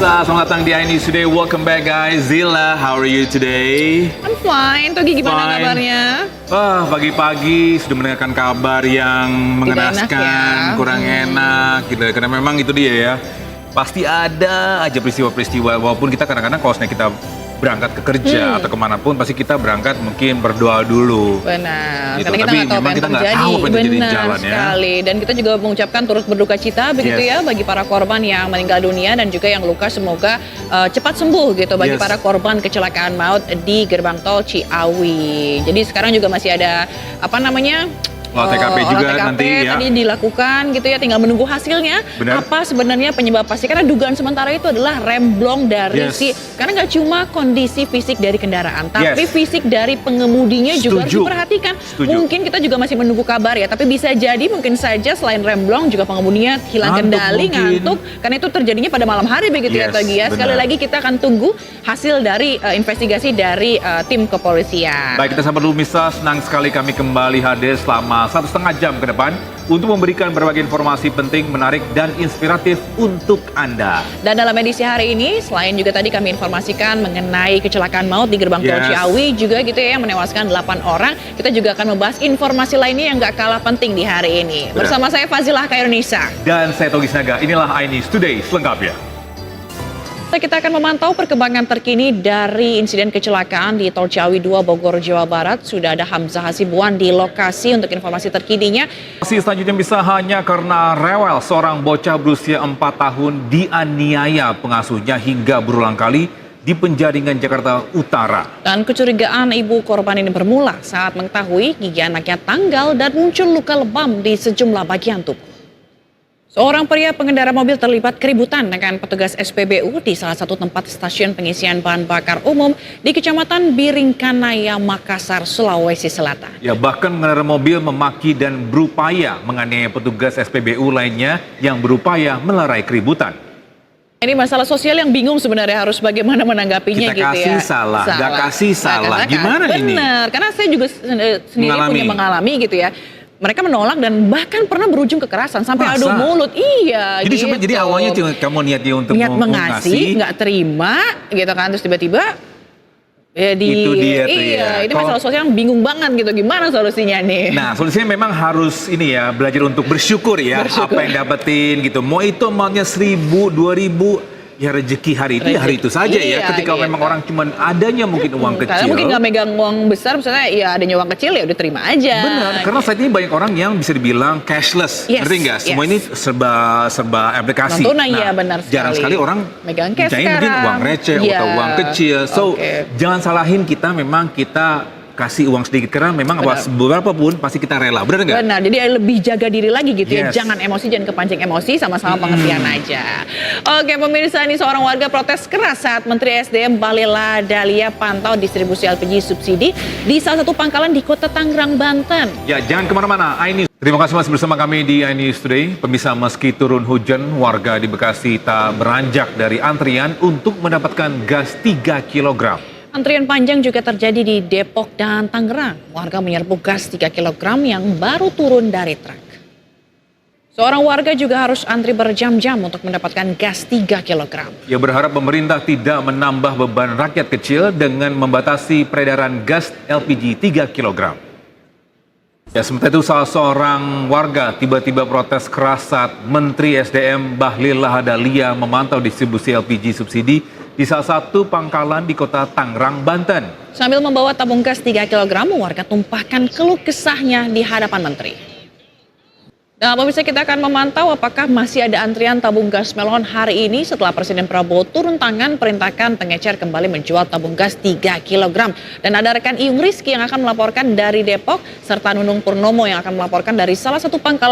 pemirsa, selamat datang di iNews Today. Welcome back guys. Zila, how are you today? I'm fine. Togi gimana kabarnya? Pagi-pagi sudah mendengarkan kabar yang mengenaskan, kurang enak gitu. Karena memang itu dia ya. Pasti ada aja peristiwa-peristiwa. Walaupun kita kadang-kadang kalau kita berangkat ke kerja atau kemanapun, pasti kita berangkat mungkin berdoa dulu. Benar, gitu. karena kita nggak tahu apa yang terjadi. Benar sekali. Dan kita juga mengucapkan turut berduka cita begitu ya bagi para korban yang meninggal dunia dan juga yang luka, semoga cepat sembuh gitu bagi para korban kecelakaan maut di gerbang tol Ciawi. Jadi sekarang juga masih ada olah TKP juga nanti ya. Tadi dilakukan gitu ya, tinggal menunggu hasilnya. Benar. Apa sebenarnya penyebab pasti, karena dugaan sementara itu adalah remblong dari karena nggak cuma kondisi fisik dari kendaraan, tapi fisik dari pengemudinya juga harus diperhatikan. Mungkin kita juga masih menunggu kabar ya, tapi bisa jadi mungkin saja selain remblong juga pengemudinya hilang kendali, ngantuk, karena itu terjadinya pada malam hari begitu ya Togi ya. Sekali lagi kita akan tunggu hasil dari investigasi dari tim kepolisian. Baik, kita sabar dulu Misa, senang sekali kami kembali hadir selama 1,5 jam ke depan untuk memberikan berbagai informasi penting, menarik, dan inspiratif untuk Anda. Dan dalam edisi hari ini, selain juga tadi kami informasikan mengenai kecelakaan maut di gerbang tol Ciawi juga gitu ya, yang menewaskan 8 orang, kita juga akan membahas informasi lainnya yang gak kalah penting di hari ini. Bersama saya Fazilah Khairunisa. Dan saya Togi Sinaga, inilah iNews Today selengkapnya. Kita akan memantau perkembangan terkini dari insiden kecelakaan di Tol Ciawi 2 Bogor, Jawa Barat. Sudah ada Hamzah Hasibuan di lokasi untuk informasi terkininya. Selanjutnya bisa hanya karena rewel seorang bocah berusia 4 tahun dianiaya pengasuhnya hingga berulang kali di Penjaringan, Jakarta Utara. Dan kecurigaan ibu korban ini bermula saat mengetahui gigi anaknya tanggal dan muncul luka lebam di sejumlah bagian tubuh. Seorang pria pengendara mobil terlibat keributan dengan petugas SPBU di salah satu tempat stasiun pengisian bahan bakar umum di Kecamatan Biringkanaya, Makassar, Sulawesi Selatan. Ya, bahkan pengendara mobil memaki dan berupaya menganiaya petugas SPBU lainnya yang berupaya melerai keributan. Ini masalah sosial yang bingung sebenarnya harus bagaimana menanggapinya kita gitu ya. Kita kasih salah. Gimana ini? Benar, karena saya juga sendiri mengalami gitu ya. Mereka menolak dan bahkan pernah berujung kekerasan sampai adu mulut. Iya. Jadi jadi awalnya kamu niatnya untuk mengasih, nggak terima, gitu kan, terus tiba-tiba itu dia tuh ya. Ini masalah sosial yang bingung banget gitu. Gimana solusinya nih? Nah, solusinya memang harus belajar untuk bersyukur ya. Apa yang dapetin gitu. Mau itu amountnya 1.000, 2.000. Ya rezeki hari itu hari itu saja ya. Ketika memang orang cuma adanya mungkin uang kecil. Mungkin nggak megang uang besar, misalnya ya adanya uang kecil ya udah terima aja. Benar, karena saat ini banyak orang yang bisa dibilang cashless, ngerti nggak? Semua ini serba aplikasi. Iya benar sekali. Jarang sekali orang megang cash sekarang. Mungkin uang receh atau uang kecil. So jangan salahin kita, memang kita kasih uang sedikit karena memang beberapa pun pasti kita rela, benar nggak? Benar, jadi lebih jaga diri lagi gitu ya, jangan emosi, jangan kepancing emosi, sama-sama pengertian aja. Oke pemirsa, ini seorang warga protes keras saat Menteri SDM Bahlil Lahadalia pantau distribusi LPG subsidi di salah satu pangkalan di Kota Tangerang, Banten. Ya, jangan kemana-mana, iNews. Terima kasih masih bersama kami di iNews Today. Pemirsa, meski turun hujan, warga di Bekasi tak beranjak dari antrian untuk mendapatkan gas 3 kg. Antrian panjang juga terjadi di Depok dan Tangerang. Warga menyerbu gas 3 kg yang baru turun dari truk. Seorang warga juga harus antri berjam-jam untuk mendapatkan gas 3 kg. Ia berharap pemerintah tidak menambah beban rakyat kecil dengan membatasi peredaran gas LPG 3 kg. Ya, sementara itu salah seorang warga tiba-tiba protes keras saat Menteri SDM Bahlil Lahadalia memantau distribusi LPG subsidi di salah satu pangkalan di Kota Tangerang, Banten. Sambil membawa tabung gas 3 kg, warga tumpahkan keluh kesahnya di hadapan Menteri. Nah, pemirsa, kita akan memantau apakah masih ada antrian tabung gas melon hari ini setelah Presiden Prabowo turun tangan perintahkan pengecer kembali menjual tabung gas 3 kg. Dan ada rekan Iyung Rizky yang akan melaporkan dari Depok, serta Nunung Purnomo yang akan melaporkan dari salah satu pangkalan